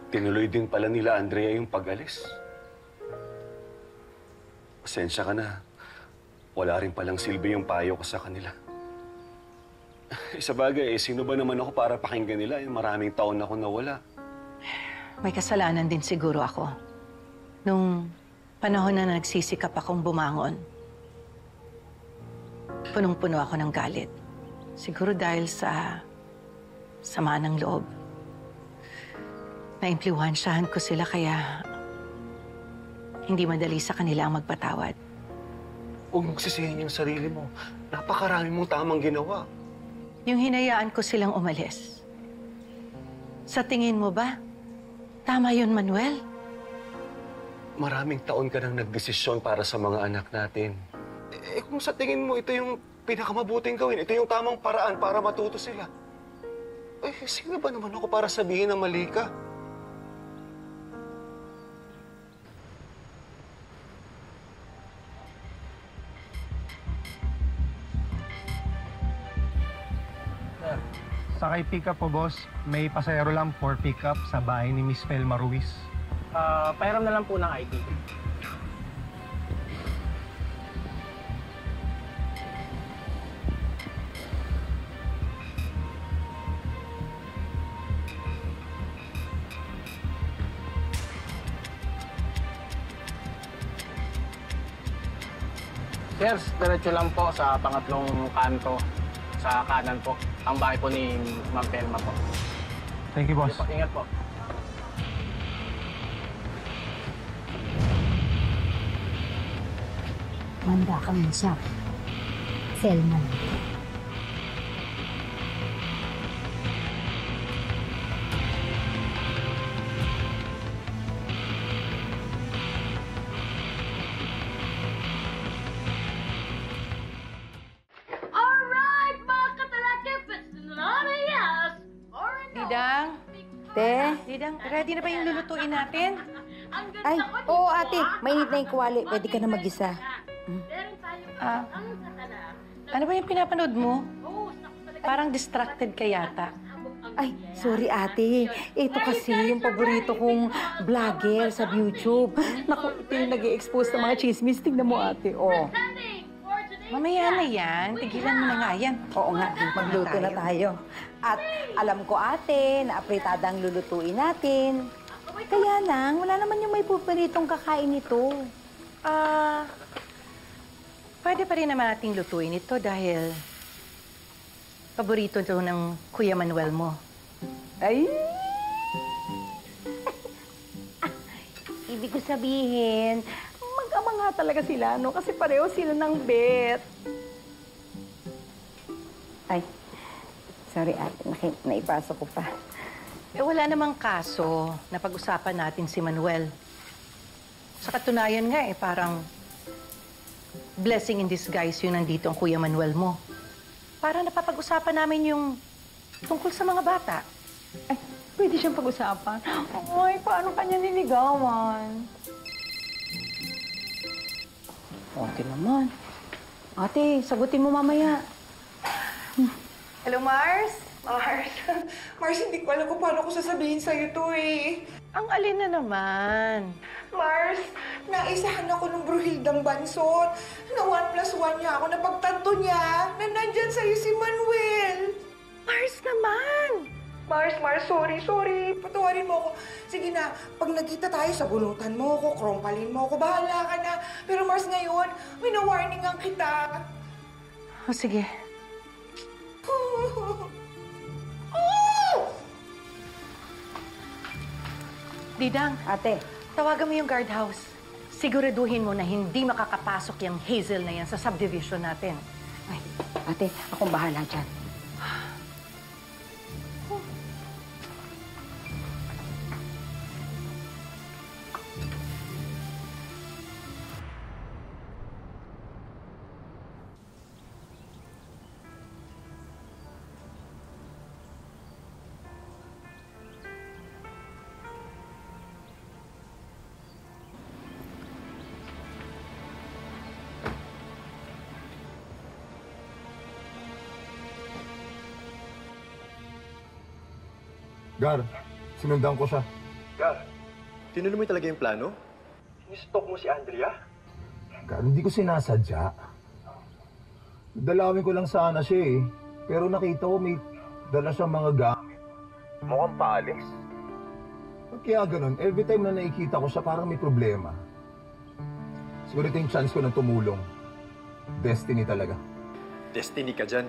Tinuloy din pala nila Andrea yung pag-alis. Pasensya ka na. Wala rin palang silbi yung payo ko sa kanila. Sa bagay, sino ba naman ako para pakinggan nila? Maraming taon na ako nawala. May kasalanan din siguro ako. Nung panahon na nagsisikap akong bumangon, punong-puno ako ng galit. Siguro dahil sa sama ng loob. Naimpluwansyahan ko sila kaya hindi madali sa kanila ang magpatawad. Huwag mong sisihin yung sarili mo. Napakarami mong tamang ginawa. Yung hinayaan ko silang umalis. Sa tingin mo ba, tama yun, Manuel? Maraming taon ka nang nagdesisyon para sa mga anak natin. Kung sa tingin mo ito yung pinakamabuting gawin, ito yung tamang paraan para matuto sila. Sino ba naman ako para sabihin na mali ka? Sakay pick-up po, boss. May pasahero lang for pick-up sa bahay ni Miss Felma Ruiz. Pahiram na lang po ng ID. Sirs, diretso lang po sa pangatlong kanto. Sa kanan po. Ang bahay po ni Ma'am Felma po. Thank you, boss. Po, ingat po. Manda kang siya. Selman. Didang? Didang, ready na ba yung lulutuin natin? Ay, oo ate. Mainit na yung kuwali. Pwede ka na mag-isa. Ano ba yung pinapanood mo? Parang distracted ka yata. Ay, sorry ate. Ito kasi yung paborito kong vlogger sa YouTube. Naku, ito yung nag-i-expose ng mga chismis. Tingnan mo ate, oh. Mamaya na yan. Tigilan mo na nga yan. Oo nga, magluto na tayo. At alam ko ate, na apritada ang lulutuin natin. Kaya lang, wala naman yung may puperitong kakain nito. Pwede pa rin naman nating lutuin ito dahil paborito ito ng Kuya Manuel mo. Ay! Ibig ko sabihin, mag-ama nga talaga sila, no? Kasi pareho sila ng bet. Ay, sorry ate, naipasok ko pa. Wala namang kaso na pag-usapan natin si Manuel. Sa katunayan nga parang blessing in disguise yun nandito ang Kuya Manuel mo. Para napapag-usapan namin yung tungkol sa mga bata. Ay, pwede siyang pag-usapan. Ay, paano kanya niligawan? Ate naman. Ate, sagutin mo mamaya. Hello, Mars? Mars, hindi ko alam kung paano ko sasabihin sa'yo to eh. Ang alin na naman. Mars, naisahan ako ng Bruhildang Bansot. Na 1+1 niya ako, napagtanto niya na nandyan sa'yo si Manuel. Mars naman! Mars, sorry. Patawarin mo ako. Sige na, pag nagkita tayo, sabunutan mo ako, krompalin mo ako, bahala ka na. Pero Mars, ngayon, wina-warningan kita. O sige. Didang, Ate, tawagan mo yung guardhouse. Siguraduhin mo na hindi makakapasok yung Hazel na yan sa subdivision natin. ay, ate, akong bahala dyan. Gar, sinundan ko siya. Gar, tinuloy mo talaga yung plano? Ni-stalk mo si Andrea? Gar, hindi ko sinasadya. Dalawin ko lang sana siya eh. Pero nakita ko may dala siyang mga gamit. Mukhang paalis. Kaya ganun, every time na nakikita ko siya parang may problema. Siguro ito yung chance ko na tumulong. Destiny talaga. Destiny ka dyan.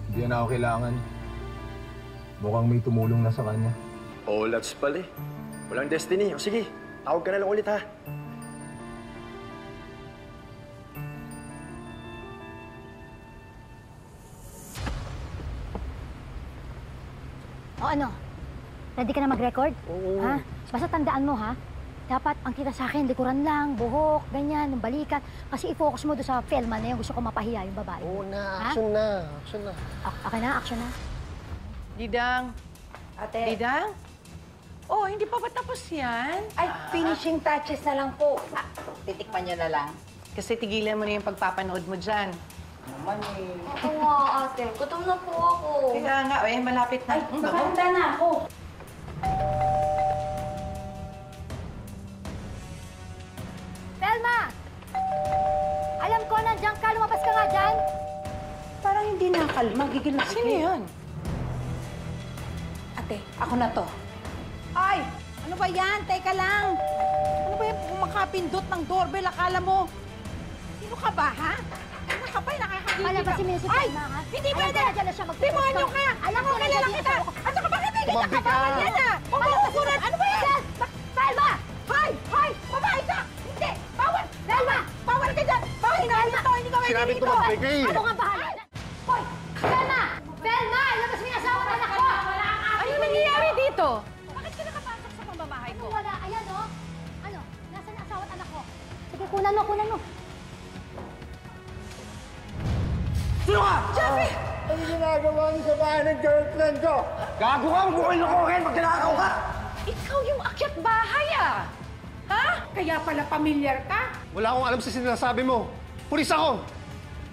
Hindi na ako kailangan. Mukhang may tumulong na sa kanya. Oh, that's pala eh. Walang destiny. O sige, tawag ka na lang ulit ha. O ano? Ready ka na mag-record? Oo. Ha? Basta tandaan mo, ha? Dapat ang kita sa akin, likuran lang, buhok, ganyan, balikat. Kasi i-focus mo doon sa Felma na yun. Gusto ko mapahiya yung babae. Oo na, Ha? action na. Action na. Okay na, action na. Didang. Ate. Didang? Oh, hindi pa ba tapos yan? Ay, finishing touches na lang po. Titikman niyo na lang. Kasi tigilan mo na yung pagpapanood mo dyan. Naman eh. Oo nga, ate. Gutom na po ako. Kaya nga, malapit na. Ay, maganda na ako. Felma! Alam ko, nandiyan ka. Lumabas ka nga dyan. Parang hindi nakalma. Gigil na Sino yun? Ate, ako na to. Ay! Ano ba yan? Teka lang. Ano ba yan? Kumakapindot ng doorbell, akala mo? Sino ka ba, ha? Ano ka ba? Nakakagigil ka. Palabasin mo yun si Felma, ha? Hindi Alam pwede! ko na dyan na siya mag-focus. Demonyo ka! Alam ko na kilala dyan kita! At saka bakit hindi Tumabi ka ka! kapawan yan, ha? Pagkukukuran! Ano ba yan? Felma! Hoy! Hoy! Babae ka! Hindi! Bawal! Felma! Bawal ka dyan! Bawal ka dito! Hindi ka pwede Sinabi dito! tumabi ka eh. Ano nga bahala? Hoy! Felma! Felma! Ilabas mo yung asawa ng anak ko! Ano nangyayari dito? Bakit ka nakapasok sa pambabahay ko? Wala. Ayan, oh. Ano? Nasaan ang asawa at anak ko? Sige, kunan mo, kunan mo. Sino ka? Jeffrey! Ano ginagawa niyo sa bahay ng girlfriend ko? Gago ka! Huwag mo kayo lukuhin! Magnanakaw ka! Ikaw yung akyat bahay, ah! Ha? Kaya pala pamilyar ka? Wala akong alam sa sinasabi mo. Pulis ako!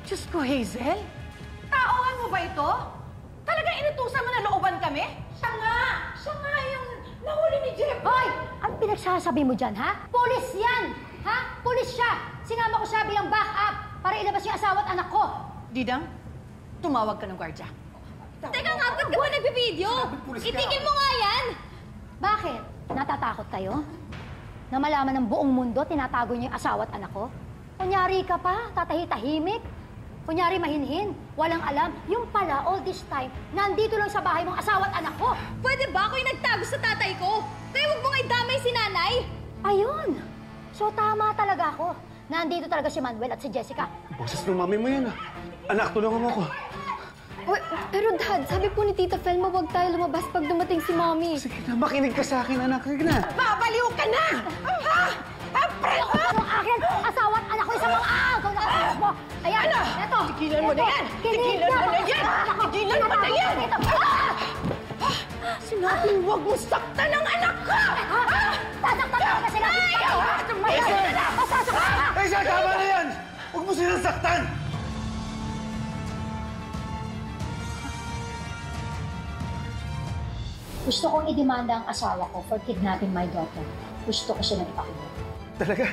Diyos ko, Hazel? Taoan mo ba ito? Talagang inutusan mo na looban kami? Siya nga! Siya nga yung nahuli ni Jeff. Hoy! Ang pinagsasabi mo dyan, ha? Pulis yan! Ha? Pulis siya! Sinama ko siya bilang backup para ilabas yung asawa at anak ko. Didang, tumawag ka ng gwardya. Teka nga, ba't ka ba nagbibideo? Itigil mo nga yan! Bakit? Natatakot kayo? Na malaman ng buong mundo, tinatago niyo yung asawa at anak ko? Kunyari ka pa, tatahi-tahimik. Kunyari mahinhin, walang alam. Yung pala, all this time, nandito lang sa bahay mong asawa at anak ko. Pwede ba ako yung nagtago sa tatay ko? Kaya huwag mo nga idamay si nanay! Ayun! So tama talaga ako. Nandito talaga si Manuel at si Jessica. Boses ng mami mo yan ah. Anak, tulungan mo ako. Pero Dad, sabi po ni Tita Felma, huwag tayo lumabas pag dumating si Mommy. Sige na, makinig ka sa akin, anak. Sige na. Babaliw ka na! Ha? Ayoko pa ng akin! Asawa at anak ko isang mga agaw na kapatid mo! Ayan! Eto! Tigilan mo na yan! Tigilan mo na yan! Tigilan mo na yan! Sinabing huwag mo saktan ang anak ko! Sasaktan ka kasi natin! Masasaktan ka! Hazel, tama na yan! Huwag mo silang saktan! Gusto kong idemanda ang asawa ko for kidnapping my daughter. Gusto ko siya nang ipakulong. Talaga?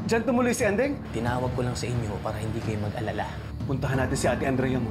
Diyan tumuloy si Andeng? Tinawag ko lang sa inyo para hindi kayo mag-alala. Puntahan natin si Ate Andrea mo.